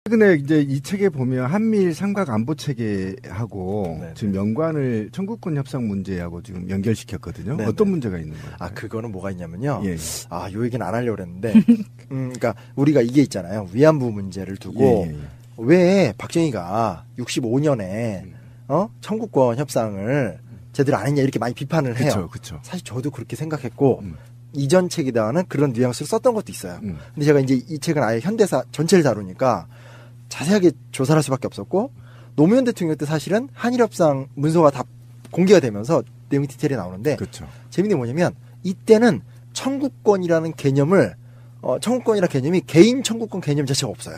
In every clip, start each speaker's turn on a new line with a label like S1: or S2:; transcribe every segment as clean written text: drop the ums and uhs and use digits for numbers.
S1: 최근에 이제 이 책에 보면 한미일 삼각 안보 체계하고
S2: 네네. 지금
S1: 지금 연관을 청구권 협상 문제하고 지금 연결시켰거든요.
S2: 네네.
S1: 어떤 문제가 있는 거예요?
S2: 아, 그거는 뭐가 있냐면요.
S1: 예.
S2: 아, 요 얘기는 안 하려고 그랬는데. 그러니까 우리가 이게 있잖아요. 위안부 문제를 두고
S1: 예.
S2: 왜 박정희가 65년에 청구권 협상을 제대로 안 했냐 이렇게 많이 비판을 해요.
S1: 그렇죠.
S2: 사실 저도 그렇게 생각했고 이전 책에다가는 그런 뉘앙스를 썼던 것도 있어요. 근데 제가 이제 이 책은 아예 현대사 전체를 다루니까 자세하게 조사를 할 수밖에 없었고 노무현 대통령 때 사실은 한일협상 문서가 다 공개가 되면서 내용 디테일이 나오는데
S1: 그렇죠.
S2: 재밌는 게 뭐냐면 이때는 청구권이라는 개념을 청구권이라는 개념이 개인 청구권 개념 자체가 없어요.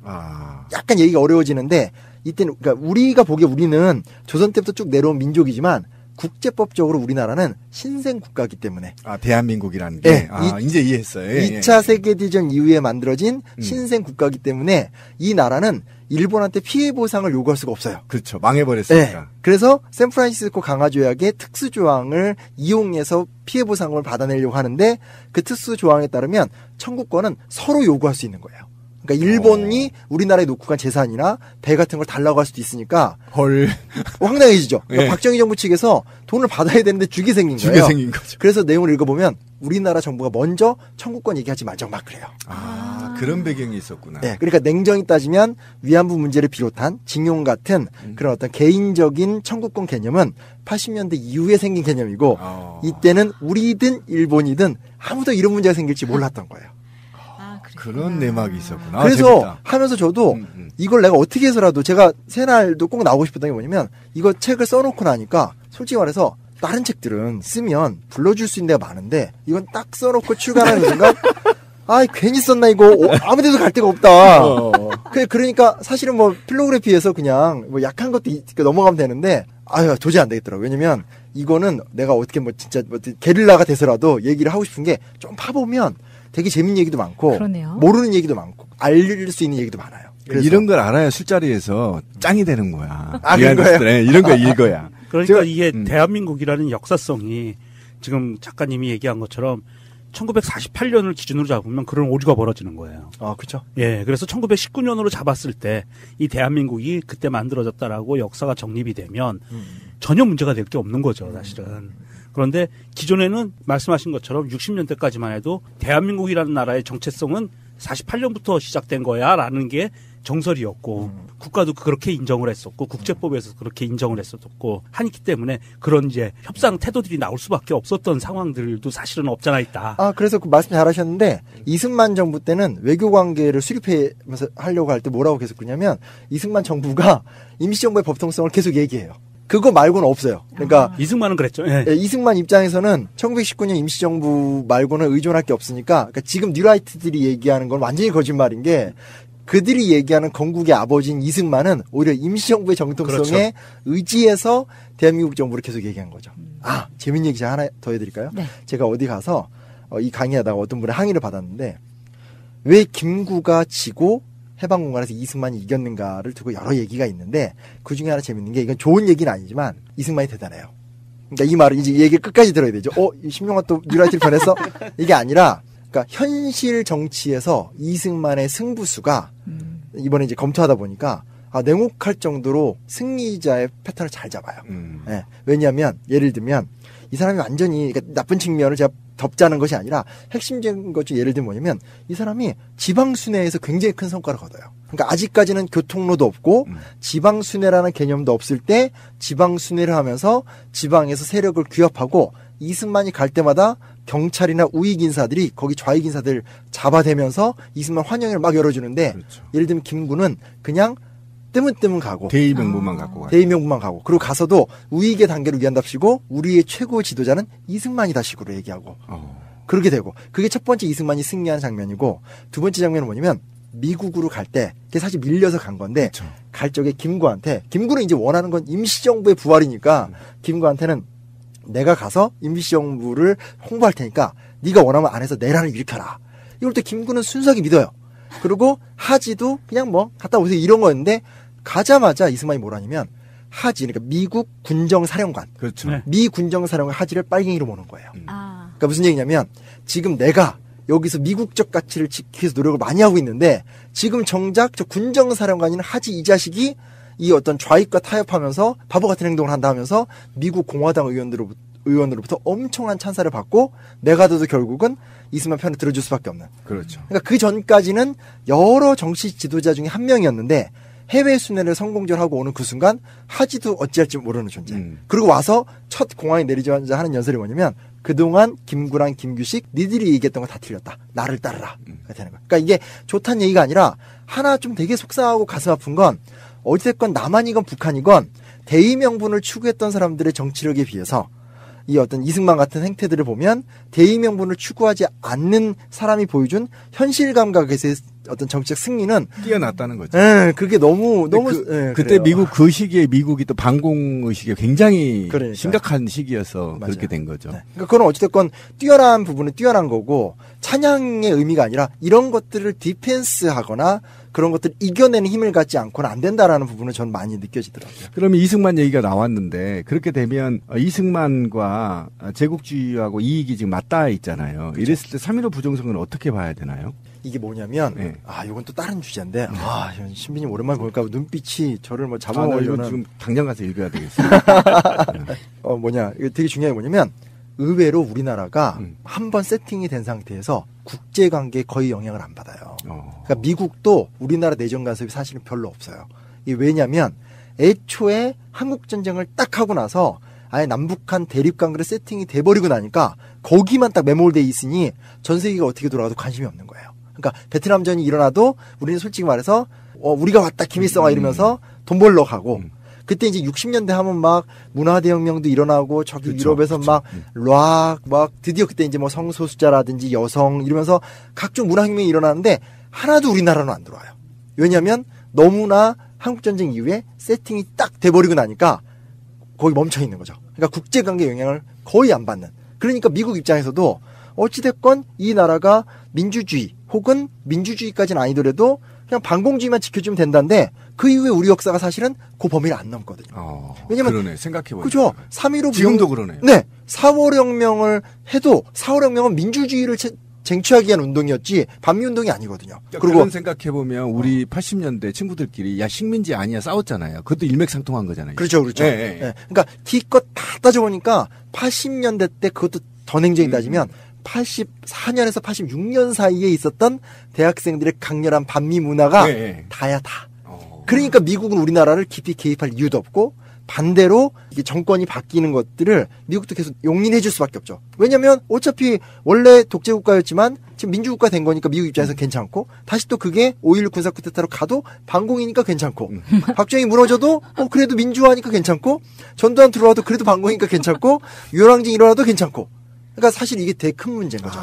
S1: 아.
S2: 약간 얘기가 어려워지는데 이때는 그러니까 우리가 보기에 우리는 조선 때부터 쭉 내려온 민족이지만 국제법적으로 우리나라는 신생 국가이기 때문에
S1: 대한민국이라는 게
S2: 네,
S1: 이제 이해했어요.
S2: 2차 세계대전 이후에 만들어진 신생 국가이기 때문에 이 나라는 일본한테 피해 보상을 요구할 수가 없어요.
S1: 그렇죠. 망해버렸으니까.
S2: 네. 그래서 샌프란시스코 강화조약의 특수조항을 이용해서 피해 보상을 받아내려고 하는데 그 특수조항에 따르면 청구권은 서로 요구할 수 있는 거예요. 그러니까 일본이 우리나라에 놓고 간 재산이나 배 같은 걸 달라고 할 수도 있으니까
S1: 헐.
S2: 황당해지죠. 그러니까
S1: 예.
S2: 박정희 정부 측에서 돈을 받아야 되는데 주게 생긴 거예요.
S1: 주게 생긴 거죠.
S2: 그래서 내용을 읽어보면 우리나라 정부가 먼저 청구권 얘기하지 말자고 막 그래요.
S1: 그런 배경이 있었구나.
S2: 네, 그러니까 냉정히 따지면 위안부 문제를 비롯한 징용 같은 그런 어떤 개인적인 청구권 개념은 80년대 이후에 생긴 개념이고 이때는 우리든 일본이든 아무도 이런 문제가 생길지 몰랐던 거예요.
S1: 그런 내막이 있었구나.
S2: 그래서
S1: 재밌다.
S2: 하면서 저도 이걸 내가 어떻게 해서라도 제가 새날도 꼭 나오고 싶었던 게 뭐냐면 이거 책을 써놓고 나니까 솔직히 말해서 다른 책들은 쓰면 불러줄 수 있는 데가 많은데 이건 딱 써놓고 출간하는 순간 아 괜히 썼나 이거 아무 데도 갈 데가 없다. 그러니까 사실은 뭐 필로그래피에서 그냥 뭐 약한 것도 넘어가면 되는데 아유 도저히 안 되겠더라고요. 왜냐면 이거는 내가 어떻게 뭐 진짜 뭐 게릴라가 돼서라도 얘기를 하고 싶은 게 좀 파보면 되게 재밌는 얘기도 많고
S3: 그러네요.
S2: 모르는 얘기도 많고 알릴 수 있는 얘기도 많아요. 그래서
S1: 이런 걸 알아야 술자리에서 짱이 되는 거야.
S2: 아, 그런 거예요?
S1: 네, 이런 거 읽어야.
S4: 그러니까 이게 대한민국이라는 역사성이 지금 작가님이 얘기한 것처럼 1948년을 기준으로 잡으면 그런 오류가 벌어지는 거예요.
S2: 아, 그렇죠.
S4: 예, 그래서 1919년으로 잡았을 때 이 대한민국이 그때 만들어졌다라고 역사가 정립이 되면 전혀 문제가 될 게 없는 거죠, 사실은. 그런데 기존에는 말씀하신 것처럼 60년대까지만 해도 대한민국이라는 나라의 정체성은 48년부터 시작된 거야라는 게 정설이었고 국가도 그렇게 인정을 했었고 국제법에서 그렇게 인정을 했었고 하기 때문에 그런 이제 협상 태도들이 나올 수밖에 없었던 상황들도 사실은 없잖아 있다.
S2: 아, 그래서 그 말씀 잘하셨는데 이승만 정부 때는 외교 관계를 수립하면서 하려고 할 때 뭐라고 계속 그러냐면 이승만 정부가 임시정부의 법통성을 계속 얘기해요. 그거 말고는 없어요. 그러니까
S4: 이승만은 그랬죠. 예.
S2: 예, 이승만 입장에서는 1919년 임시정부 말고는 의존할 게 없으니까 그러니까 지금 뉴라이트들이 얘기하는 건 완전히 거짓말인 게 그들이 얘기하는 건국의 아버지인 이승만은 오히려 임시정부의 정통성에
S4: 그렇죠.
S2: 의지해서 대한민국 정부를 계속 얘기한 거죠. 아, 재밌는 얘기 하나 더 해드릴까요?
S3: 네.
S2: 제가 어디 가서 이 강의하다가 어떤 분의 항의를 받았는데 왜 김구가 지고 해방공간에서 이승만이 이겼는가를 두고 여러 얘기가 있는데 그 중에 하나 재밌는 게 이건 좋은 얘기는 아니지만 이승만이 대단해요. 그러니까 이 말을 이제 이 얘기를 끝까지 들어야 되죠. 신명아 또 뉴라이트를 변했어? 이게 아니라 그러니까 현실 정치에서 이승만의 승부수가 이번에 이제 검토하다 보니까 냉혹할 정도로 승리자의 패턴을 잘 잡아요. 네. 왜냐하면 예를 들면 이 사람이 완전히 그러니까 나쁜 측면을 제가 덮자는 것이 아니라 핵심적인 것 중 예를 들면 뭐냐면 이 사람이 지방 순회에서 굉장히 큰 성과를 거둬요. 그러니까 아직까지는 교통로도 없고 지방 순회라는 개념도 없을 때 지방 순회를 하면서 지방에서 세력을 규합하고 이승만이 갈 때마다 경찰이나 우익 인사들이 거기 좌익 인사들 잡아대면서 이승만 환영회를 막 열어주는데
S1: 그렇죠.
S2: 예를 들면 김구는 그냥 뜨문뜨문 가고
S1: 대의명분만 갖고 가요.
S2: 대의명분만 가고 그리고 가서도 우익의 단계를 위한답시고 우리의 최고 지도자는 이승만이다 식으로 얘기하고 그렇게 되고 그게 첫 번째 이승만이 승리하는 장면이고 두 번째 장면은 뭐냐면 미국으로 갈 때 그게 사실 밀려서 간 건데
S1: 그렇죠.
S2: 갈 적에 김구는 이제 원하는 건 임시정부의 부활이니까 김구한테는 내가 가서 임시정부를 홍보할 테니까 네가 원하면 안에서 내란을 일으켜라. 이럴 때 김구는 순수하게 믿어요. 그리고 하지도 그냥 뭐 갔다 오세요 이런 거였는데 가자마자 이승만이 뭐라냐면 하지 그러니까 미국 군정사령관
S1: 그렇죠.
S4: 네.
S2: 미 군정사령관 하지를 빨갱이로 모는 거예요.
S3: 아.
S2: 그러니까 무슨 얘기냐면 지금 내가 여기서 미국적 가치를 지키기 위해서 노력을 많이 하고 있는데 지금 정작 저 군정사령관인 하지 이 자식이 이 어떤 좌익과 타협하면서 바보 같은 행동을 한다 하면서 미국 공화당 의원으로부터 엄청난 찬사를 받고 메가더도 결국은 이승만 편을 들어줄 수밖에 없는.
S1: 그렇죠.
S2: 그러니까 그 전까지는 여러 정치 지도자 중에 한 명이었는데 해외 순회를 성공적으로 하고 오는 그 순간 하지도 어찌할지 모르는 존재. 그리고 와서 첫 공항에 내리자마자 하는 연설이 뭐냐면 그동안 김구랑 김규식 니들이 얘기했던 거 다 틀렸다. 나를 따르라. 되는 거야. 그러니까 이게 좋다는 얘기가 아니라 하나 좀 되게 속상하고 가슴 아픈 건 어찌됐건 남한이건 북한이건 대의 명분을 추구했던 사람들의 정치력에 비해서 이 어떤 이승만 같은 행태들을 보면 대의 명분을 추구하지 않는 사람이 보여준 현실 감각에서의 어떤 정치적 승리는
S1: 뛰어났다는 거죠.
S2: 그게 너무
S1: 그때
S2: 그래요.
S1: 미국 그 시기에 미국이 또 반공 의식이 굉장히
S2: 그러니까요.
S1: 심각한 시기여서
S2: 맞아요.
S1: 그렇게 된 거죠.
S2: 네. 그러니까 그건 어찌됐건 뛰어난 부분은 뛰어난 거고 찬양의 의미가 아니라 이런 것들을 디펜스하거나 그런 것들을 이겨내는 힘을 갖지 않고는 안 된다라는 부분은 전 많이 느껴지더라고요.
S1: 그러면 이승만 얘기가 나왔는데 그렇게 되면 이승만과 제국주의하고 이익이 지금 맞닿아 있잖아요.
S2: 그렇죠.
S1: 이랬을 때 3.15 부정선거는 어떻게 봐야 되나요?
S2: 이게 뭐냐면
S1: 네.
S2: 이건 또 다른 주제인데 신비님 오랜만에 보니까 눈빛이 저를 뭐
S1: 이거
S2: 잡아먹으려는
S1: 지금 당장 가서 읽어야 되겠어요.
S2: 이거 되게 중요한 게 뭐냐면 의외로 우리나라가 한번 세팅이 된 상태에서 국제관계에 거의 영향을 안 받아요. 그러니까 미국도 우리나라 내정 간섭이 사실은 별로 없어요. 이게 왜냐면 애초에 한국전쟁을 딱 하고 나서 아예 남북한 대립관계로 세팅이 돼버리고 나니까 거기만 딱 매몰돼 있으니 전 세계가 어떻게 돌아가도 관심이 없는 거예요. 그러니까 베트남전이 일어나도 우리는 솔직히 말해서 우리가 왔다 김일성아 이러면서 돈 벌러 가고 그때 이제 60년대 하면 막 문화대혁명도 일어나고 저기
S1: 그쵸,
S2: 유럽에서
S1: 그쵸.
S2: 막 드디어 그때 이제 뭐 성소수자라든지 여성 이러면서 각종 문화혁명이 일어나는데 하나도 우리나라는 안 들어와요. 왜냐하면 너무나 한국전쟁 이후에 세팅이 딱 돼버리고 나니까 거기 멈춰 있는 거죠. 그러니까 국제관계 영향을 거의 안 받는. 그러니까 미국 입장에서도 어찌됐건 이 나라가 민주주의 혹은 민주주의까지는 아니더라도 그냥 반공주의만 지켜주면 된다는데 그 이후에 우리 역사가 사실은 그 범위를 안 넘거든요. 왜냐면
S1: 그러네. 생각해보니까.
S2: 그죠? 3.15
S1: 지금도 그러네요.
S2: 네. 4월혁명을 해도 4월혁명은 민주주의를 쟁취하기 위한 운동이었지 반미운동이 아니거든요.
S1: 그리고 그런 생각해보면 우리 80년대 친구들끼리 야 식민지 아니야 싸웠잖아요. 그것도 일맥상통한 거잖아요.
S2: 그렇죠.
S1: 네.
S2: 그러니까 기껏 다 따져보니까 80년대 때 그것도 더 냉정히 따지면 84년에서 86년 사이에 있었던 대학생들의 강렬한 반미 문화가 다야 다. 그러니까 미국은 우리나라를 깊이 개입할 이유도 없고 반대로 이게 정권이 바뀌는 것들을 미국도 계속 용인해 줄 수밖에 없죠. 왜냐면 어차피 원래 독재국가였지만 지금 민주국가 된 거니까 미국 입장에서는 괜찮고 다시 또 그게 5.16 군사 쿠데타로 가도 반공이니까 괜찮고 박정희 무너져도 그래도 민주화니까 괜찮고 전두환 들어와도 그래도 반공이니까 괜찮고 유혈항쟁 일어나도 괜찮고 그러니까 사실 이게 되게 큰 문제인 거죠.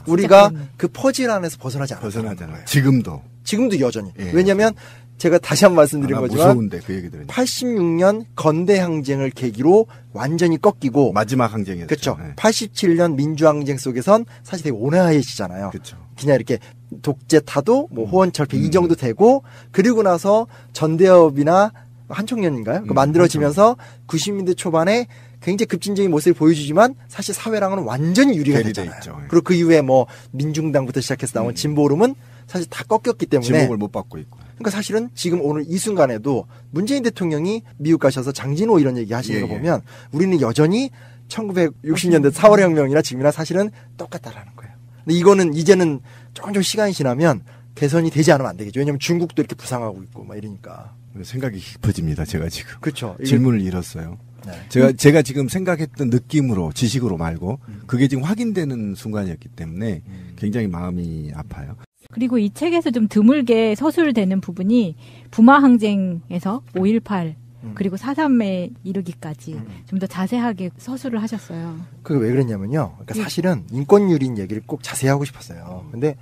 S2: 우리가 그 퍼즐 안에서 벗어나지 않았잖아요. 지금도 여전히. 왜냐면 제가 다시 한번 말씀드린 거지만
S1: 무서운데 그 얘기 들으니까.
S2: 86년 건대 항쟁을 계기로 완전히 꺾이고
S1: 마지막 항쟁이었죠.
S2: 그렇죠. 87년 민주항쟁 속에선 사실 되게 온화해지잖아요.
S1: 그렇죠.
S2: 그냥 이렇게 독재 타도 뭐 호원철폐 이 정도 되고 그리고 나서 전대협이나 한총련인가요? 만들어지면서 90년대 초반에 굉장히 급진적인 모습을 보여주지만 사실 사회랑은 완전히 유리가 됐잖아요.
S1: 있죠.
S2: 그리고 그 이후에 뭐 민중당부터 시작해서 나온 진보 흐름은 사실 다 꺾였기 때문에
S1: 지목을 못 받고 있고.
S2: 그러니까 사실은 지금 오늘 이 순간에도 문재인 대통령이 미국 가셔서 장진호 이런 얘기 하시는 거 보면 우리는 여전히 1960년대 4월혁명이나 지금이나 사실은 똑같다라는 거예요. 근데 이거는 이제는 조금 시간이 지나면 개선이 되지 않으면 안 되겠죠. 왜냐하면 중국도 이렇게 부상하고 있고 막 이러니까.
S1: 생각이 깊어집니다. 제가 지금.
S2: 그렇죠.
S1: 질문을 잃었어요.
S2: 네.
S1: 제가 지금 생각했던 느낌으로 지식으로 말고 그게 지금 확인되는 순간이었기 때문에 굉장히 마음이 아파요.
S3: 그리고 이 책에서 좀 드물게 서술되는 부분이 부마항쟁에서 5.18 그리고 4.3에 이르기까지 좀 더 자세하게 서술을 하셨어요.
S2: 그게 왜 그랬냐면요. 그러니까 사실은 인권유린 얘기를 꼭 자세히 하고 싶었어요. 근데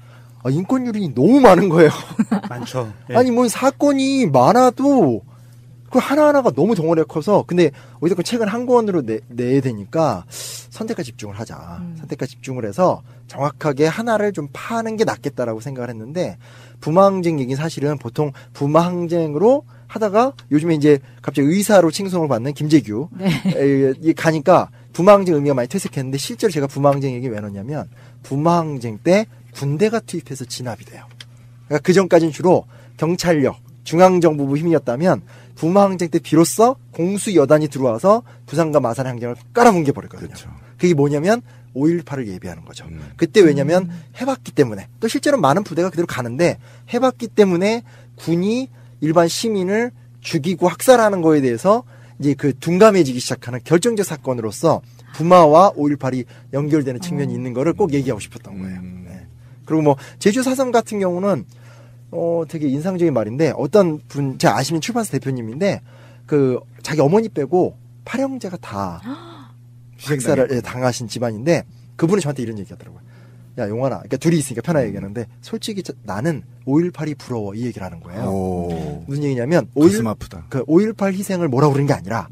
S2: 인권유린이 너무 많은 거예요.
S4: 많죠.
S2: 아니 뭐 사건이 많아도 그 하나하나가 너무 덩어리가 커서 근데 어쨌든 책은 한 권으로 내야 되니까 선택과 집중을 하자. 선택과 집중을 해서 정확하게 하나를 좀 파는 게 낫겠다라고 생각을 했는데 부마항쟁 얘기는 사실은 보통 부마항쟁으로 하다가 요즘에 이제 갑자기 의사로 칭송을 받는 김재규 가니까 부마항쟁 의미가 많이 퇴색했는데 실제로 제가 부마항쟁 얘기 왜 넣냐면 부마항쟁 때 군대가 투입해서 진압이 돼요. 그러니까 그 전까지는 주로 경찰력, 중앙정보부 힘이었다면 부마항쟁 때 비로소 공수여단이 들어와서 부산과 마산의 항쟁을 깔아뭉개 버렸거든요.
S1: 그렇죠.
S2: 그게 뭐냐면 5.18을 예비하는 거죠. 그때 왜냐면 해봤기 때문에 또 실제로 많은 부대가 그대로 가는데 해봤기 때문에 군이 일반 시민을 죽이고 학살하는 거에 대해서 이제 그 둔감해지기 시작하는 결정적 사건으로서 부마와 5.18이 연결되는 측면이 있는 거를 꼭 얘기하고 싶었던 거예요. 네. 그리고 뭐 제주 4.3 같은 경우는 되게 인상적인 말인데 어떤 분 제가 아시는 출판사 대표님인데 그 자기 어머니 빼고 8형제가 다 학살을 당하신 집안인데 그분이 저한테 이런 얘기 하더라고요. 야 용환아, 그러니까 둘이 있으니까 편하게 얘기하는데 솔직히 나는 5.18이 부러워 이 얘기를 하는 거예요. 무슨 얘기냐면
S1: 가슴 아프다.
S2: 그 5.18 희생을 뭐라고 그러는 게 아니라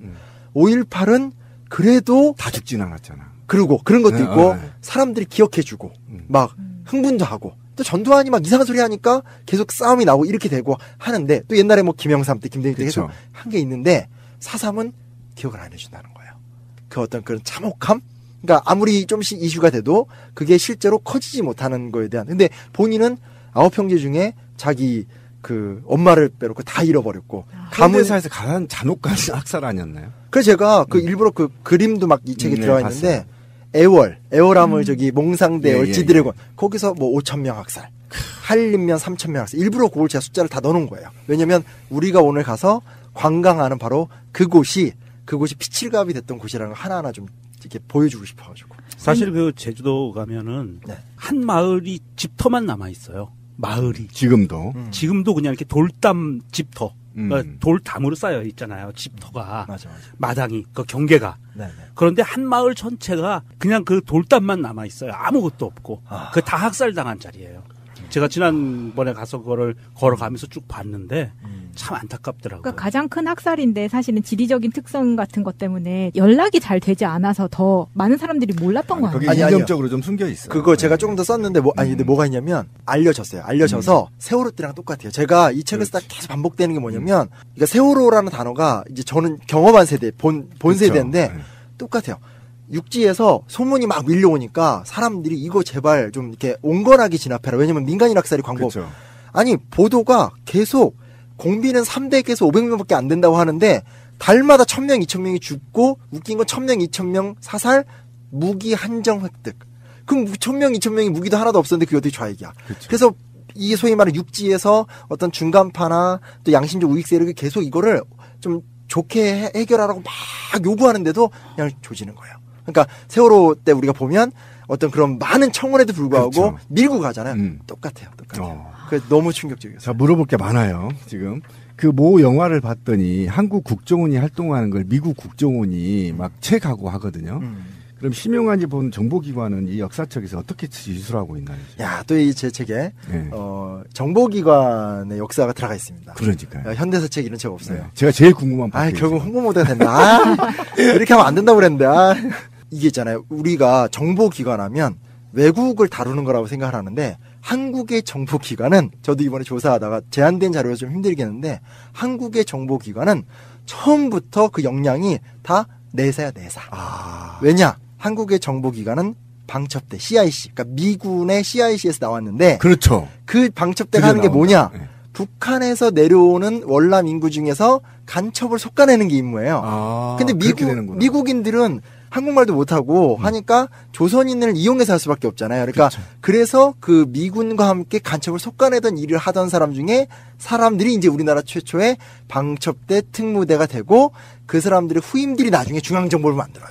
S2: 5.18은 그래도
S1: 다 죽진 않았잖아.
S2: 그리고 그런 것도
S1: 네,
S2: 있고
S1: 네.
S2: 사람들이 기억해주고 막 흥분도 하고 또 전두환이 막 이상한 소리 하니까 계속 싸움이 나고 이렇게 되고 하는데 또 옛날에 뭐 김영삼 때 김대중 때 계속 한 게 있는데 4.3은 기억을 안 해준다는 거예요. 그 어떤 그런 참혹함? 그러니까 아무리 좀씩 이슈가 돼도 그게 실제로 커지지 못하는 거에 대한. 근데 본인은 9형제 중에 자기 그 엄마를 빼놓고 다 잃어버렸고.
S1: 가문사에서 가장 잔혹한 학살 아니었나요?
S2: 그래서 제가 그 일부러 그 그림도 막 이 책에 들어가 있는데 애월함을 저기 몽상대 얼지드래곤 거기서 뭐 5,000명 학살, 한림면 3,000명 학살. 일부러 그걸 제가 숫자를 다 넣어놓은 거예요. 왜냐면 우리가 오늘 가서 관광하는 바로 그곳이 피칠갑이 됐던 곳이라는 걸 하나하나 좀 이렇게 보여주고 싶어가지고. 사실
S4: 그 제주도 가면은
S2: 네.
S4: 한 마을이 집터만 남아 있어요. 마을이
S1: 지금도
S4: 지금도 그냥 이렇게 돌담 집터, 그러니까 돌담으로 쌓여 있잖아요. 집터가
S2: 맞아.
S4: 마당이 그 경계가.
S2: 네네.
S4: 그런데 한 마을 전체가 그냥 그 돌담만 남아 있어요. 아무것도 없고 그 다 학살당한 자리예요. 제가 지난번에 가서 그거를 걸어가면서 쭉 봤는데 참 안타깝더라고요.
S3: 그러니까 가장 큰 학살인데 사실은 지리적인 특성 같은 것 때문에 연락이 잘 되지 않아서 더 많은 사람들이 몰랐던 거
S1: 거기
S3: 아니에요?
S1: 이념적으로 좀 숨겨 있어요.
S2: 그거 제가 조금 더 썼는데 근데 뭐가 있냐면 알려졌어요. 알려져서 세월호 때랑 똑같아요. 제가 이 책을 쓰다 계속 반복되는 게 뭐냐면 그러니까 세월호라는 단어가 이제 저는 경험한 세대 본 세대인데 똑같아요. 육지에서 소문이 막 밀려오니까 사람들이 이거 제발 좀 이렇게 온건하게 진압해라. 왜냐면 민간인 학살이 광범.
S1: 그렇죠.
S2: 아니 보도가 계속 공비는 300에서 500명밖에 안 된다고 하는데 달마다 1,000명, 2,000명이 죽고 웃긴 건 1,000명, 2,000명 사살, 무기 한정 획득. 그럼 1,000명, 2,000명이 무기도 하나도 없었는데 그게 어떻게 좌익이야.
S1: 그렇죠.
S2: 그래서 이게 소위 말하는 육지에서 어떤 중간파나 또 양심적 우익 세력이 계속 이거를 좀 좋게 해결하라고 막 요구하는데도 그냥 조지는 거예요. 그러니까 sewo로 때 우리가 보면 어떤 그런 많은 청원에도 불구하고
S1: 그렇죠.
S2: 밀고 가잖아요. 똑같아요. 그래서 너무 충격적이었어요.
S1: 자, 물어볼 게 많아요, 지금. 그 모 영화를 봤더니 한국 국정원이 활동하는 걸 미국 국정원이 막 채가고 하거든요. 그럼 심용환이 본 정보기관은 이 역사책에서 어떻게 지수하고 있나요?
S2: 야, 또 이 제 책에 정보기관의 역사가 들어가 있습니다.
S1: 그러니까요.
S2: 현대사책 이런 책 없어요.
S1: 네. 제가 제일 궁금한 파트.
S2: 결국 홍보 모드가 됐나? 이렇게 하면 안 된다고 그랬는데. 이게 있잖아요. 우리가 정보기관하면 외국을 다루는 거라고 생각을 하는데 한국의 정보기관은 저도 이번에 조사하다가 제한된 자료가 좀 힘들겠는데 한국의 정보기관은 처음부터 그 역량이 다 내사야 내사. 왜냐? 한국의 정보기관은 방첩대 CIC, 그러니까 미군의 CIC에서 나왔는데
S1: 그렇죠.
S2: 그 방첩대가 하는 게 뭐냐?
S1: 네.
S2: 북한에서 내려오는 월남 인구 중에서 간첩을 솎아내는 게 임무예요. 근데 미국인들은 한국말도 못하고 하니까 조선인을 이용해서 할 수밖에 없잖아요. 그러니까 그래서 그 미군과 함께 간첩을 솎아내던 일을 하던 사람 중에 사람들이 이제 우리나라 최초의 방첩대 특무대가 되고 그 사람들의 후임들이 나중에 중앙정보를 만들어요.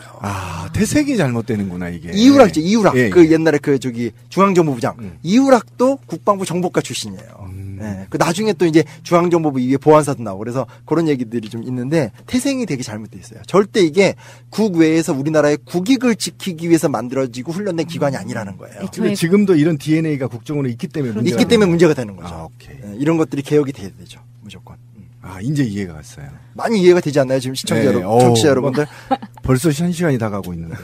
S1: 태색이 잘못되는구나 이게.
S2: 이우락이죠. 이우락.
S1: 예,
S2: 그 옛날에 그 저기 중앙정보부장. 이우락도 국방부 정보과 출신이에요. 네. 그 나중에 또 이제 중앙정보부 이게 보안사도 나오고 그래서 그런 얘기들이 좀 있는데 태생이 되게 잘못돼 있어요. 절대 이게 국외에서 우리나라의 국익을 지키기 위해서 만들어지고 훈련된 기관이 아니라는 거예요.
S1: 근데 지금도 이런 DNA가 국정원에 있기 때문에
S2: 문제가 되는 거죠. 네, 이런 것들이 개혁이 돼야 되죠. 무조건.
S1: 이제 이해가 갔어요.
S2: 많이 이해가 되지 않나요? 지금 시청자 여러분, 청취자 여러분들.
S1: 벌써 1시간이 다 가고 있는데.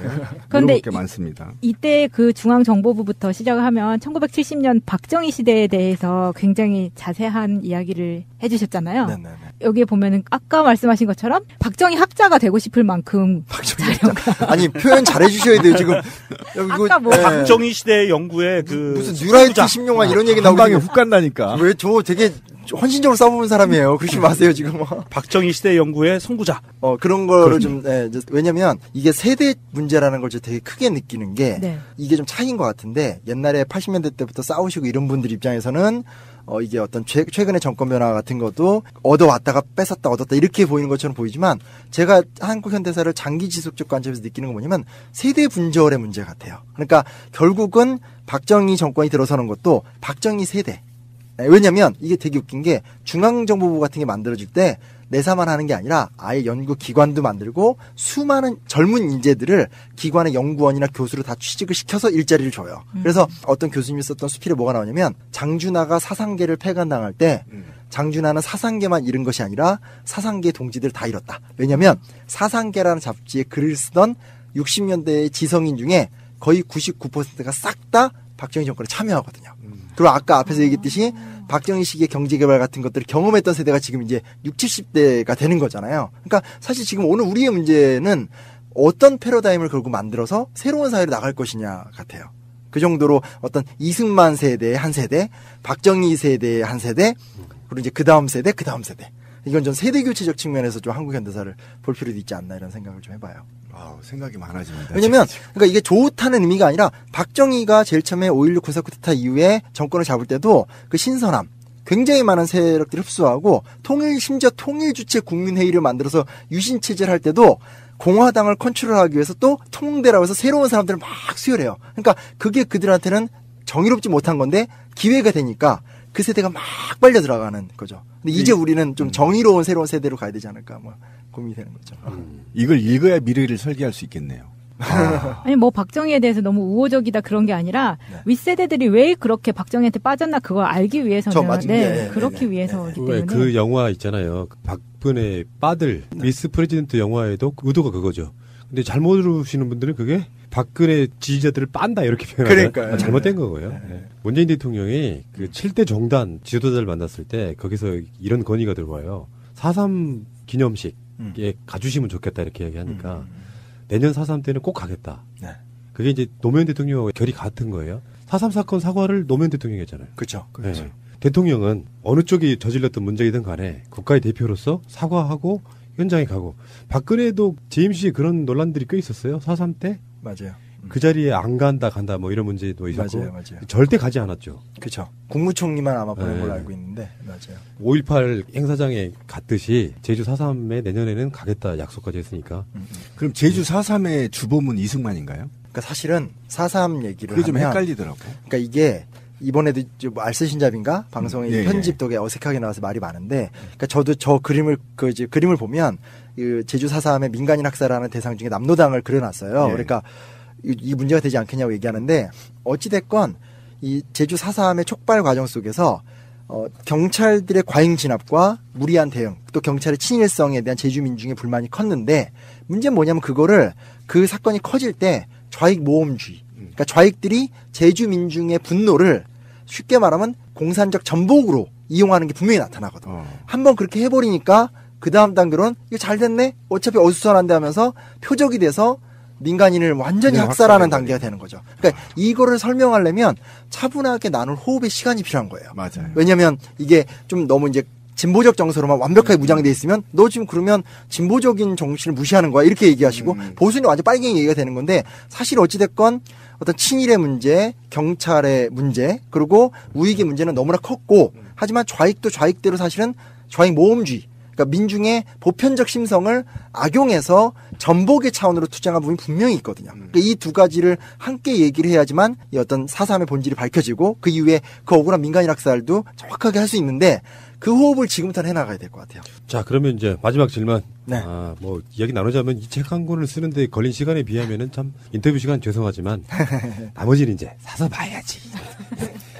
S3: 그런데
S1: 게 많습니다.
S3: 이때 그 중앙정보부부터 시작을 하면 1970년 박정희 시대에 대해서 굉장히 자세한 이야기를 해주셨잖아요.
S2: 네네네.
S3: 여기에 보면은 아까 말씀하신 것처럼 박정희 학자가 되고 싶을 만큼 자료가.
S2: 아니 표현 잘해주셔야 돼요. 지금
S3: 아까 뭐
S4: 박정희 시대 연구에 그
S2: 무슨 뉴라이트 신용환 이런 얘기
S1: 한 방에
S2: 나오고
S1: 훅 간다니까.
S2: 왜 저 되게 헌신적으로 싸워본 사람이에요. 그러지 마세요 지금.
S4: 박정희 시대 연구의 선구자.
S2: 그런 거를 좀 왜냐면 이게 세대 문제라는 걸 되게 크게 느끼는 게
S3: 네.
S2: 이게 좀 차이인 것 같은데 옛날에 80년대 때부터 싸우시고 이런 분들 입장에서는 이게 어떤 최근의 정권 변화 같은 것도 얻어왔다가 뺏었다 얻었다 이렇게 보이는 것처럼 보이지만 제가 한국 현대사를 장기 지속적 관점에서 느끼는 건 뭐냐면 세대 분절의 문제 같아요. 그러니까 결국은 박정희 정권이 들어서는 것도 박정희 세대. 왜냐면 이게 되게 웃긴 게 중앙정보부 같은 게 만들어질 때 내사만 하는 게 아니라 아예 연구기관도 만들고 수많은 젊은 인재들을 기관의 연구원이나 교수로 다 취직을 시켜서 일자리를 줘요. 그래서 어떤 교수님이 썼던 수필에 뭐가 나오냐면 장준하가 사상계를 폐간당할 때 장준하는 사상계만 잃은 것이 아니라 사상계 동지들 다 잃었다. 왜냐면 사상계라는 잡지에 글을 쓰던 60년대의 지성인 중에 거의 99%가 싹 다 박정희 정권에 참여하거든요. 그리고 아까 앞에서 얘기했듯이 박정희 시기의 경제개발 같은 것들을 경험했던 세대가 지금 이제 60, 70대가 되는 거잖아요. 그러니까 사실 지금 오늘 우리의 문제는 어떤 패러다임을 결국 만들어서 새로운 사회로 나갈 것이냐 같아요. 그 정도로 어떤 이승만 세대의 한 세대, 박정희 세대의 한 세대, 그리고 이제 그 다음 세대, 그 다음 세대. 이건 전 세대 교체적 측면에서 좀 한국 현대사를 볼 필요도 있지 않나 이런 생각을 좀 해봐요.
S1: 생각이 많아집니다.
S2: 왜냐면, 그러니까 이게 좋다는 의미가 아니라 박정희가 제일 처음에 5.16 군사쿠데타 이후에 정권을 잡을 때도 그 신선함, 굉장히 많은 세력들을 흡수하고 심지어 통일주체 국민회의를 만들어서 유신체제를 할 때도 공화당을 컨트롤하기 위해서 또 통대라고 해서 새로운 사람들을 막 수혈해요. 그러니까 그게 그들한테는 정의롭지 못한 건데 기회가 되니까 그 세대가 막 빨려 들어가는 거죠. 근데 이제 우리는 좀 정의로운 새로운 세대로 가야 되지 않을까 뭐 고민이 되는 거죠.
S1: 이걸 읽어야 미래를 설계할 수 있겠네요.
S3: 아니 뭐 박정희에 대해서 너무 우호적이다 그런 게 아니라 윗세대들이 왜 그렇게 박정희한테 빠졌나 그걸 알기 위해서는 그렇기 위해서이기 때문에
S5: 그 영화 있잖아요. 박근혜 빠들 미스 프레지던트 영화에도 의도가 그거죠. 근데 잘못 들으시는 분들은 그게 박근혜 지지자들을 빤다 이렇게 표현하잖아요.
S2: 그러니까요.
S5: 잘못된 거고요. 네. 문재인 대통령이 그 7대 정단 지도자를 만났을 때 거기서 이런 건의가 들어와요. 4.3 기념식에 가주시면 좋겠다 이렇게 얘기하니까 내년 4.3 때는 꼭 가겠다.
S2: 네.
S5: 그게 이제 노무현 대통령과 결이 같은 거예요. 4.3 사건 사과를 노무현 대통령이 했잖아요.
S2: 그렇죠.
S5: 네. 대통령은 어느 쪽이 저질렀던 문제이든 간에 국가의 대표로서 사과하고 현장에 가고 박근혜도 재임 시에 그런 논란들이 꽤 있었어요. 4.3 때.
S2: 맞아요.
S5: 그 자리에 안 간다 뭐 이런 문제도 있었고
S2: 맞아요.
S5: 절대 가지 않았죠.
S2: 그렇죠. 국무총리만 아마 보낸
S5: 네.
S2: 걸로 알고 있는데 맞아요.
S5: 5.18 행사장에 갔듯이 제주 4.3에 내년에는 가겠다 약속까지 했으니까.
S1: 그럼 제주 4.3의 주범은 이승만인가요?
S2: 그러니까 사실은 4.3 얘기를
S1: 그게 좀
S2: 하면
S1: 헷갈리더라고.
S2: 그러니까 이게 이번에도 좀 알쓰신잡인가 방송에
S1: 예,
S2: 편집 덕에 어색하게 나와서 말이 많은데, 그러니까 저도 저 그림을 그림을 보면 그 제주 4.3의 민간인 학살하는 대상 중에 남로당을 그려놨어요.
S1: 예.
S2: 그러니까 이 문제가 되지 않겠냐고 얘기하는데 어찌 됐건 이 제주 4.3의 촉발 과정 속에서 경찰들의 과잉 진압과 무리한 대응, 또 경찰의 친일성에 대한 제주 민중의 불만이 컸는데 문제는 뭐냐면 그거를 그 사건이 커질 때 좌익 모험주의, 그러니까 좌익들이 제주 민중의 분노를 쉽게 말하면 공산적 전복으로 이용하는 게 분명히 나타나거든. 한번 그렇게 해버리니까 그 다음 단계로는 이거 잘 됐네? 어차피 어수선한데 하면서 표적이 돼서 민간인을 완전히 학살하는 단계가 되는 거죠. 그러니까 이거를 설명하려면 차분하게 나눌 호흡의 시간이 필요한 거예요.
S1: 맞아요.
S2: 왜냐면 이게 좀 너무 이제 진보적 정서로만 완벽하게 무장돼 있으면 너 지금 그러면 진보적인 정신을 무시하는 거야 이렇게 얘기하시고 보수는 완전 빨갱이 얘기가 되는 건데 사실 어찌됐건 어떤 친일의 문제, 경찰의 문제, 그리고 우익의 문제는 너무나 컸고 하지만 좌익도 좌익대로 사실은 좌익 모험주의, 그러니까 민중의 보편적 심성을 악용해서 전복의 차원으로 투쟁한 부분이 분명히 있거든요. 그러니까 이 두 가지를 함께 얘기를 해야지만 이 어떤 4.3의 본질이 밝혀지고 그 이후에 그 억울한 민간인 학살도 정확하게 할 수 있는데 그 호흡을 지금부터 해나가야 될 것 같아요.
S5: 자, 그러면 이제 마지막 질문.
S2: 네.
S5: 뭐 이야기 나누자면 이 책 한 권을 쓰는데 걸린 시간에 비하면은 참 인터뷰 시간 죄송하지만 나머지는 이제 사서 봐야지.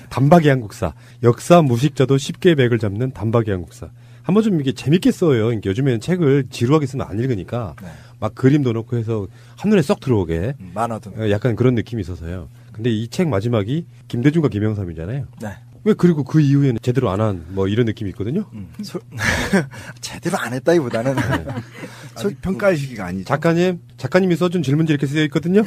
S5: 단박의 한국사. 역사 무식자도 쉽게 맥을 잡는 단박의 한국사. 한번 좀 이게 재밌게 써요. 그러니까 요즘에는 책을 지루하게 쓰면 안 읽으니까 막 그림도 넣고 해서 한눈에 쏙 들어오게.
S2: 만화도.
S5: 약간 그런 느낌이 있어서요. 근데 이 책 마지막이 김대중과 김영삼이잖아요.
S2: 네.
S5: 왜 그리고 그 이후에는 제대로 안 한 뭐 이런 느낌이 있거든요.
S2: 제대로 안 했다기보다는
S1: 평가할 시기가 아니죠.
S5: 작가님이 써준 질문지 이렇게 쓰여 있거든요.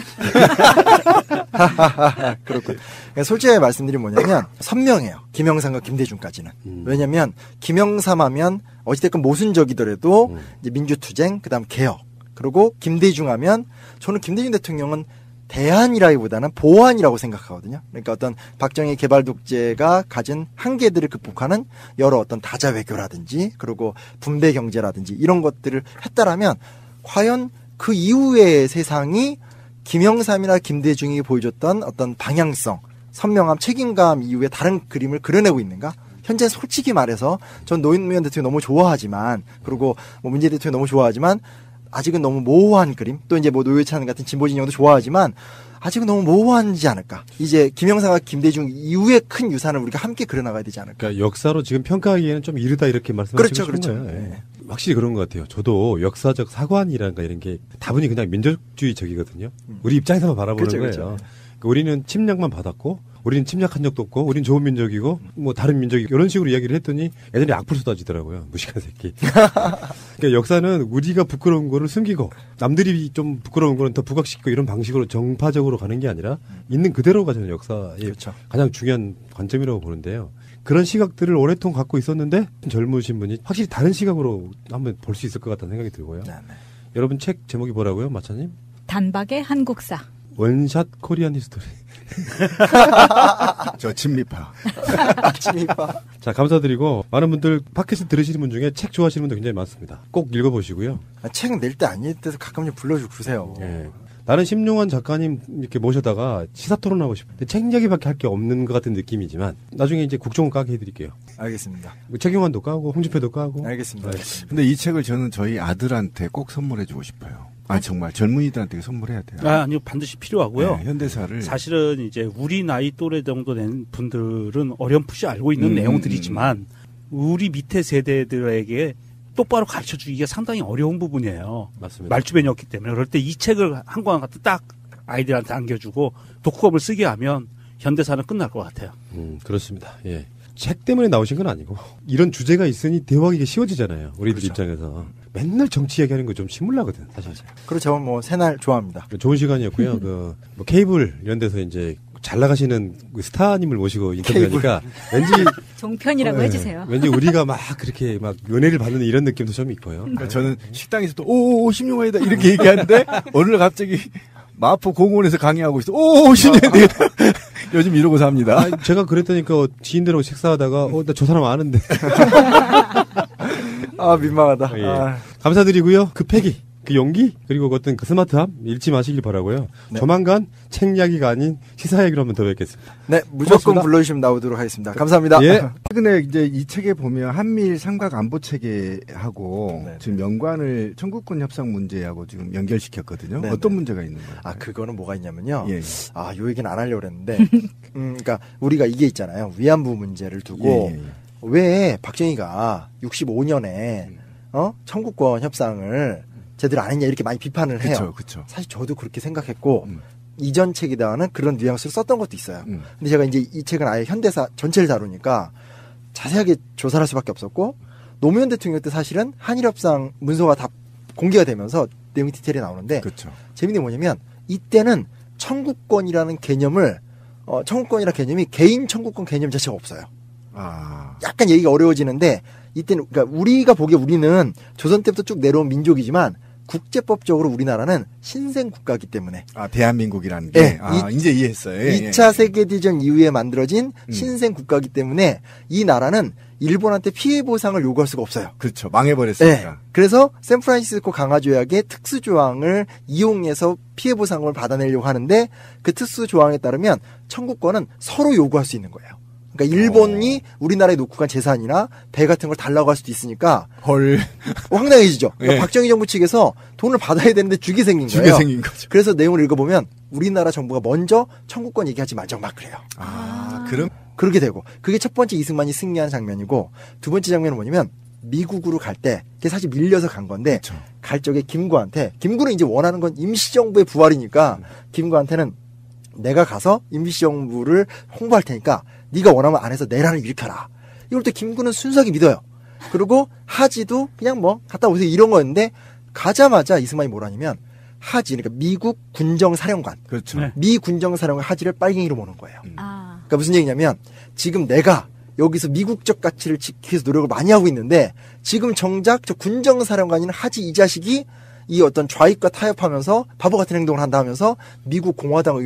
S2: 그렇군. 그러니까 솔직하게 말씀드리면 뭐냐면 선명해요. 김영삼과 김대중까지는. 왜냐면 김영삼 하면 어찌됐건 모순적이더라도 이제 민주투쟁, 그다음 개혁. 그리고 김대중 하면 저는 김대중 대통령은 대안이라기보다는 보완이라고 생각하거든요. 그러니까 어떤 박정희 개발 독재가 가진 한계들을 극복하는 여러 어떤 다자 외교라든지 그리고 분배 경제라든지 이런 것들을 했다라면 과연 그 이후의 세상이 김영삼이나 김대중이 보여줬던 어떤 방향성, 선명함, 책임감 이후에 다른 그림을 그려내고 있는가? 현재 솔직히 말해서 전 노무현 대통령 너무 좋아하지만 그리고 뭐 문재인 대통령 너무 좋아하지만 아직은 너무 모호한 그림, 또 이제 뭐 노회찬 같은 진보 진영도 좋아하지만 아직은 너무 모호하지 않을까. 이제 김영삼과 김대중 이후의 큰 유산을 우리가 함께 그려나가야 되지 않을까.
S5: 그러니까 역사로 지금 평가하기에는 좀 이르다 이렇게 말씀하시고
S2: 그렇죠,
S5: 싶은
S2: 그렇죠.
S5: 거예요. 예. 확실히 그런 것 같아요. 저도 역사적 사관이라든가 이런 게 다분히 그냥 민족주의적이거든요. 우리 입장에서만 바라보는
S2: 그렇죠,
S5: 거예요.
S2: 그렇죠.
S5: 그러니까 우리는 침략만 받았고 우리는 침략한 적도 없고 우리는 좋은 민족이고 뭐 다른 민족이 이런 식으로 이야기를 했더니 애들이 악플 쏟아지더라고요. 무식한 새끼. 그러니까 역사는 우리가 부끄러운 거를 숨기고 남들이 좀 부끄러운 거는 더 부각시키고 이런 방식으로 정파적으로 가는 게 아니라 있는 그대로가 저는 역사의
S2: 그렇죠.
S5: 가장 중요한 관점이라고 보는데요. 그런 시각들을 오랫동안 갖고 있었는데 젊으신 분이 확실히 다른 시각으로 한번 볼 수 있을 것 같다는 생각이 들고요.
S2: 네.
S5: 여러분 책 제목이 뭐라고요, 마차님?
S3: 단박의 한국사.
S5: 원샷 코리안 히스토리.
S1: 저 친미파.
S2: 친미파.
S5: 자, 감사드리고 많은 분들 팟캐스트 들으시는 분 중에 책 좋아하시는 분들 굉장히 많습니다. 꼭 읽어보시고요.
S2: 책 낼 때 안 낼 때도 가끔 좀 불러주고 그러세요.
S5: 예. 나는 심용환 작가님 이렇게 모셔다가 시사 토론하고 싶은데 책 이야기밖에 할 게 없는 것 같은 느낌이지만 나중에 이제 국정원 까게 해드릴게요.
S2: 알겠습니다.
S5: 최경환도 까고 홍준표도 까고.
S2: 알겠습니다.
S1: 근데 이 책을 저는 저희 아들한테 꼭 선물해주고 싶어요. 정말 젊은이들한테 선물해야 돼요.
S4: 아니요, 반드시 필요하고요.
S1: 네, 현대사를
S4: 사실은 이제 우리 나이 또래 정도 된 분들은 어렴풋이 알고 있는 내용들이지만 우리 밑에 세대들에게 똑바로 가르쳐 주기가 상당히 어려운 부분이에요.
S5: 맞습니다.
S4: 말주변이었기 때문에. 그럴 때 이 책을 한 권 갖다 딱 아이들한테 안겨주고 독후감을 쓰게 하면 현대사는 끝날 것 같아요.
S5: 그렇습니다. 예. 책 때문에 나오신 건 아니고 이런 주제가 있으니 대화하기가 쉬워지잖아요. 우리들
S2: 그렇죠.
S5: 입장에서 맨날 정치 얘기하는 거 좀 신물나거든 사실.
S2: 그리고 저는 뭐 새날 좋아합니다.
S5: 좋은 시간이었고요. 뭐 케이블 이런 데서 이제 잘 나가시는 그 스타님을 모시고 인터뷰하니까 왠지
S3: 종편이라고 해주세요.
S5: 왠지 우리가 막 그렇게 막 은혜를 받는 이런 느낌도 좀 있고요.
S1: 그러니까 저는 식당에서도 오 신용화이다 이렇게 얘기하는데 어느 날 갑자기 마포 공원에서 강의하고 있어. 오 신용화이다. 요즘 이러고 삽니다.
S5: 제가 그랬다니까 지인들하고 식사하다가 나 저 사람 아는데.
S2: 민망하다.
S5: 예. 감사드리고요. 그 패기, 그 용기, 그리고 그 어떤 그 스마트함 잃지 마시길 바라고요.
S2: 네. 조만간
S5: 책 이야기가 아닌 시사 얘기로 한번 더 뵙겠습니다.
S2: 네, 무조건
S5: 고맙습니다.
S2: 불러주시면 나오도록 하겠습니다. 감사합니다.
S5: 예.
S1: 최근에 이제 이 책에 보면 한미일 삼각 안보 체계하고
S2: 네.
S1: 지금 연관을 청구권 협상 문제하고 지금 연결시켰거든요.
S2: 네,
S1: 어떤
S2: 네.
S1: 문제가 있는 거예요?
S2: 그거는 뭐가 있냐면요.
S1: 예.
S2: 요 얘기는 안 하려고 그랬는데, 그러니까 우리가 이게 있잖아요. 위안부 문제를 두고
S1: 예.
S2: 왜 박정희가 65년에 청구권 협상을 제대로 안 했냐 이렇게 많이 비판을 해요.
S1: 그렇죠.
S2: 사실 저도 그렇게 생각했고 이전 책에다가는 그런 뉘앙스를 썼던 것도 있어요. 근데 제가 이제 이 책은 아예 현대사 전체를 다루니까 자세하게 조사를 할 수밖에 없었고 노무현 대통령 때 사실은 한일협상 문서가 다 공개가 되면서 내용이 디테일이 나오는데
S1: 그렇죠.
S2: 재밌는 게 뭐냐면 이때는 청구권이라는 개념을 청구권이라는 개념이 개인 청구권 개념 자체가 없어요. 약간 얘기가 어려워지는데 이때는 그러니까 우리가 보기에 우리는 조선 때부터 쭉 내려온 민족이지만 국제법적으로 우리나라는 신생 국가이기 때문에
S1: 대한민국이라는 게 이제 이해했어요.
S2: 2차 세계대전 이후에 만들어진 신생 국가이기 때문에 이 나라는 일본한테 피해 보상을 요구할 수가 없어요.
S1: 그렇죠. 망해버렸으니까.
S2: 네. 그래서 샌프란시스코 강화조약의 특수조항을 이용해서 피해 보상을 받아내려고 하는데 그 특수조항에 따르면 청구권은 서로 요구할 수 있는 거예요. 그러니까 일본이 우리나라에 놓고 간 재산이나 배 같은 걸 달라고 할 수도 있으니까 황당해지죠. 그러니까
S1: 네.
S2: 박정희 정부 측에서 돈을 받아야 되는데 주게 생긴 거예요.
S1: 생긴 거죠.
S2: 그래서 내용을 읽어보면 우리나라 정부가 먼저 청구권 얘기하지 말자고 막 그래요.
S1: 그럼
S2: 그렇게 되고 그게 첫 번째 이승만이 승리한 장면이고 두 번째 장면은 뭐냐면 미국으로 갈 때 그게 사실 밀려서 간 건데
S1: 그쵸.
S2: 갈 적에 김구한테 김구는 이제 원하는 건 임시정부의 부활이니까 김구한테는 내가 가서 임시정부를 홍보할 테니까 네가 원하면 안에서 내란을 일으켜라. 이걸 또 김구는 순수하게 믿어요. 그리고 하지도 그냥 뭐 갔다 오세요 이런 거였는데 가자마자 이승만이 뭐라냐면 하지 그러니까 미국 군정사령관
S1: 그렇죠.
S4: 네.
S2: 미 군정사령관 하지를 빨갱이로 모는 거예요.
S3: 아.
S2: 그러니까 무슨 얘기냐면 지금 내가 여기서 미국적 가치를 지키기 위해서 노력을 많이 하고 있는데 지금 정작 저 군정사령관인 하지 이 자식이 이 어떤 좌익과 타협하면서 바보 같은 행동을 한다 하면서 미국 공화당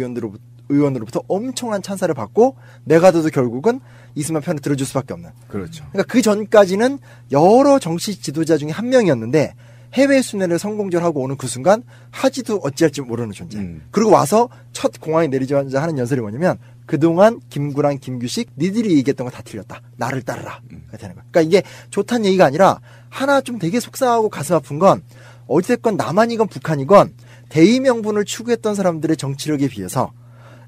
S2: 의원으로부터 엄청난 찬사를 받고 내가더도 결국은 이승만 편을 들어줄 수밖에 없는.
S1: 그렇죠.
S2: 그러니까 그 전까지는 여러 정치 지도자 중에 한 명이었는데 해외 순회를 성공적으로 하고 오는 그 순간 하지도 어찌할지 모르는 존재. 그리고 와서 첫 공항에 내리자마자 하는 연설이 뭐냐면 그동안 김구랑 김규식 니들이 얘기했던 거 다 틀렸다. 나를 따르라. 가 되는 거야. 그러니까 이게 좋다는 얘기가 아니라 하나 좀 되게 속상하고 가슴 아픈 건 어찌됐건 남한이건 북한이건 대의 명분을 추구했던 사람들의 정치력에 비해서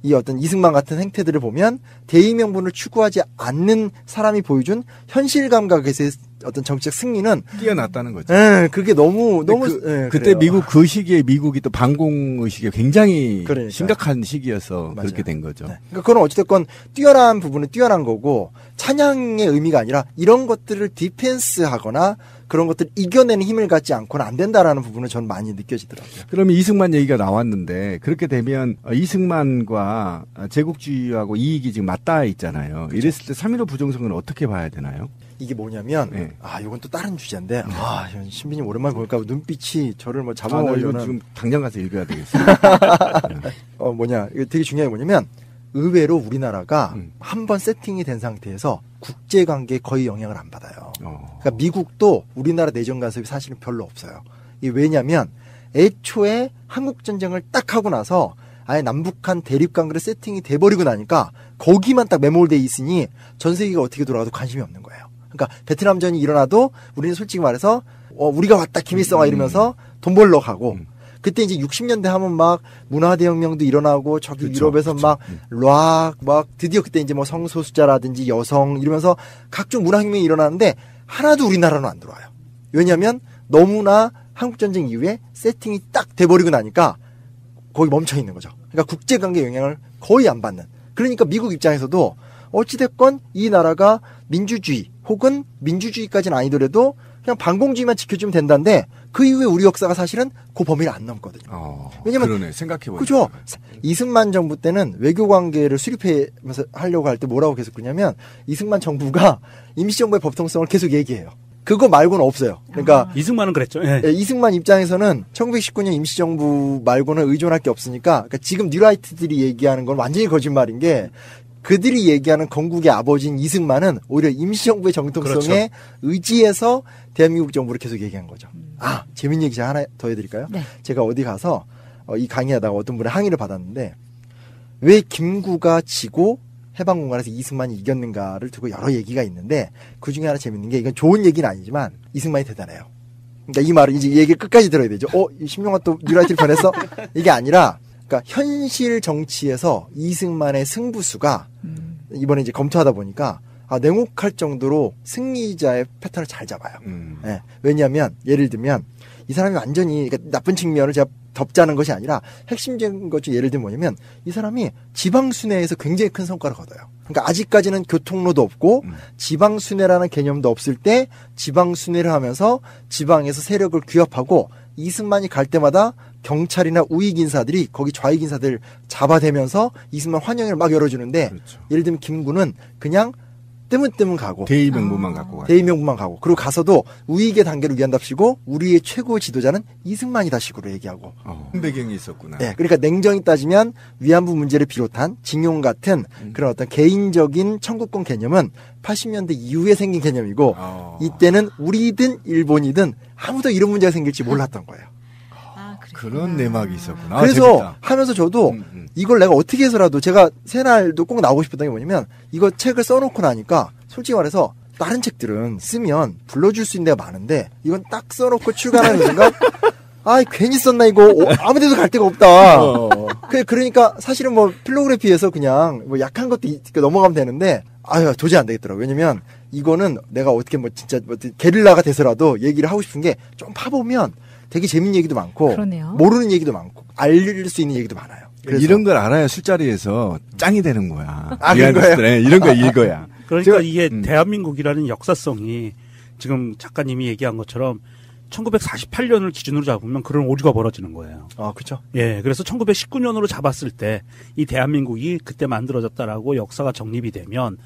S2: 이 어떤 이승만 같은 행태들을 보면 대의 명분을 추구하지 않는 사람이 보여준 현실 감각에서의 어떤 정치적 승리는
S1: 뛰어났다는 거죠.
S2: 그게 너무
S1: 그때
S2: 그래요.
S1: 미국 그 시기에 미국이 또 반공 의식이 굉장히
S2: 그러니까요.
S1: 심각한 시기여서
S2: 맞아요.
S1: 그렇게 된 거죠.
S2: 네. 그러니까 그건 어찌됐건 뛰어난 부분은 뛰어난 거고 찬양의 의미가 아니라 이런 것들을 디펜스하거나 그런 것들 이겨내는 힘을 갖지 않고는 안 된다라는 부분은 전 많이 느껴지더라고요.
S1: 그러면 이승만 얘기가 나왔는데 그렇게 되면 이승만과 제국주의하고 이익이 지금 맞닿아 있잖아요.
S2: 그렇죠.
S1: 이랬을 때 3.15 부정선거는 어떻게 봐야 되나요?
S2: 이게 뭐냐면
S1: 네.
S2: 이건 또 다른 주제인데 신비님 오랜만에 보니까 눈빛이 저를 뭐
S1: 이거
S2: 잡아먹으려는
S1: 지금 당장 가서 읽어야 되겠어요.
S2: 이거 되게 중요한 게 뭐냐면 의외로 우리나라가 한번 세팅이 된 상태에서 국제관계에 거의 영향을 안 받아요. 그러니까 미국도 우리나라 내정 간섭이 사실은 별로 없어요. 이게 왜냐면 애초에 한국전쟁을 딱 하고 나서 아예 남북한 대립관계를 세팅이 돼버리고 나니까 거기만 딱 매몰돼 있으니 전 세계가 어떻게 돌아가도 관심이 없는 거예요. 그러니까 베트남전이 일어나도 우리는 솔직히 말해서 우리가 왔다 김일성아 이러면서 돈 벌러 가고 그때 이제 60년대 하면 막 문화대혁명도 일어나고 저기
S1: 그렇죠,
S2: 유럽에서
S1: 그렇죠.
S2: 막 드디어 그때 이제 뭐 성소수자라든지 여성 이러면서 각종 문화혁명이 일어나는데 하나도 우리나라로 안 들어와요. 왜냐하면 너무나 한국전쟁 이후에 세팅이 딱 돼버리고 나니까 거기 멈춰 있는 거죠. 그러니까 국제관계 영향을 거의 안 받는. 그러니까 미국 입장에서도 어찌됐건 이 나라가 민주주의 혹은 민주주의까지는 아니더라도 그냥 반공주의만 지켜주면 된다는데 그 이후에 우리 역사가 사실은 그 범위를 안 넘거든요. 왜냐면
S1: 그러네 생각해보니까
S2: 그죠. 이승만 정부 때는 외교관계를 수립하면서 하려고 할 때 뭐라고 계속 그러냐면 이승만 정부가 임시정부의 법통성을 계속 얘기해요. 그거 말고는 없어요. 그러니까
S4: 이승만은 그랬죠. 예.
S2: 이승만 입장에서는 1919년 임시정부 말고는 의존할 게 없으니까 그러니까 지금 뉴라이트들이 얘기하는 건 완전히 거짓말인 게 그들이 얘기하는 건국의 아버지인 이승만은 오히려 임시정부의 정통성에
S4: 그렇죠.
S2: 의지해서 대한민국 정부를 계속 얘기한 거죠. 재밌는 얘기 제가 하나 더 해드릴까요?
S3: 네.
S2: 제가 어디 가서 이 강의하다가 어떤 분의 항의를 받았는데 왜 김구가 지고 해방공간에서 이승만이 이겼는가를 두고 여러 얘기가 있는데 그 중에 하나 재밌는 게 이건 좋은 얘기는 아니지만 이승만이 대단해요. 그러니까 이 말을 이제 이 얘기를 끝까지 들어야 되죠. 심용환 또 뉴라이트를 변했어? 이게 아니라 그러니까 현실 정치에서 이승만의 승부수가 이번에 이제 검토하다 보니까 냉혹할 정도로 승리자의 패턴을 잘 잡아요. 예, 왜냐하면 예를 들면 이 사람이 완전히 그러니까 나쁜 측면을 제가 덮자는 것이 아니라 핵심적인 것 중 예를 들면 뭐냐면 이 사람이 지방순회에서 굉장히 큰 성과를 거둬요. 그러니까 아직까지는 교통로도 없고 지방순회라는 개념도 없을 때 지방순회를 하면서 지방에서 세력을 규합하고 이승만이 갈 때마다 경찰이나 우익 인사들이 거기 좌익 인사들 잡아대면서 이승만 환영회를 막 열어주는데
S1: 그렇죠.
S2: 예를 들면 김구는 그냥 뜨문뜨문 가고
S1: 대의 명분만 갖고 가요.
S2: 대의명분만 가고 그리고 가서도 우익의 단계를 위한답시고 우리의 최고 지도자는 이승만이다 식으로 얘기하고
S1: 배경이 있었구나.
S2: 네, 그러니까 냉정히 따지면 위안부 문제를 비롯한 징용 같은 그런 어떤 개인적인 청구권 개념은 80년대 이후에 생긴 개념이고 이때는 우리든 일본이든 아무도 이런 문제가 생길지 몰랐던 거예요.
S1: 그런 내막이 있었구나.
S2: 그래서
S1: 재밌다.
S2: 하면서 저도 이걸 내가 어떻게 해서라도 제가 새날도 꼭 나오고 싶었던 게 뭐냐면 이거 책을 써놓고 나니까 솔직히 말해서 다른 책들은 쓰면 불러줄 수 있는 데가 많은데 이건 딱 써놓고 출간하는 순간 괜히 썼나 이거 아무 데도 갈 데가 없다. 그러니까 사실은 뭐 필로그래피에서 그냥 뭐 약한 것도 넘어가면 되는데 도저히 안 되겠더라고요. 왜냐면 이거는 내가 어떻게 뭐 진짜 뭐 게릴라가 돼서라도 얘기를 하고 싶은 게 좀 파보면 되게 재밌는 얘기도 많고
S3: 그러네요.
S2: 모르는 얘기도 많고 알릴 수 있는 얘기도 많아요. 그래서.
S1: 이런 걸 알아야 술자리에서 짱이 되는 거야.
S2: 아, 그런 거예요?
S1: 네, 이런 거 이거야.
S4: 그러니까 이게 대한민국이라는 역사성이 지금 작가님이 얘기한 것처럼 1948년을 기준으로 잡으면 그런 오류가 벌어지는 거예요.
S2: 그렇죠.
S4: 예, 그래서 1919년으로 잡았을 때 이 대한민국이 그때 만들어졌다라고 역사가 정립이 되면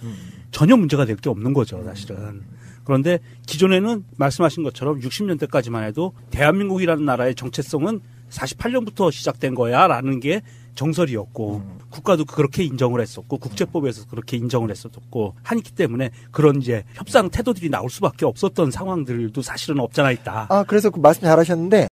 S4: 전혀 문제가 될 게 없는 거죠, 사실은. 그런데 기존에는 말씀하신 것처럼 60년대까지만 해도 대한민국이라는 나라의 정체성은 48년부터 시작된 거야라는 게 정설이었고 국가도 그렇게 인정을 했었고 국제법에서 그렇게 인정을 했었고 하기 때문에 그런 이제 협상 태도들이 나올 수밖에 없었던 상황들도 사실은 없잖아 있다.
S2: 그래서 그 말씀 잘하셨는데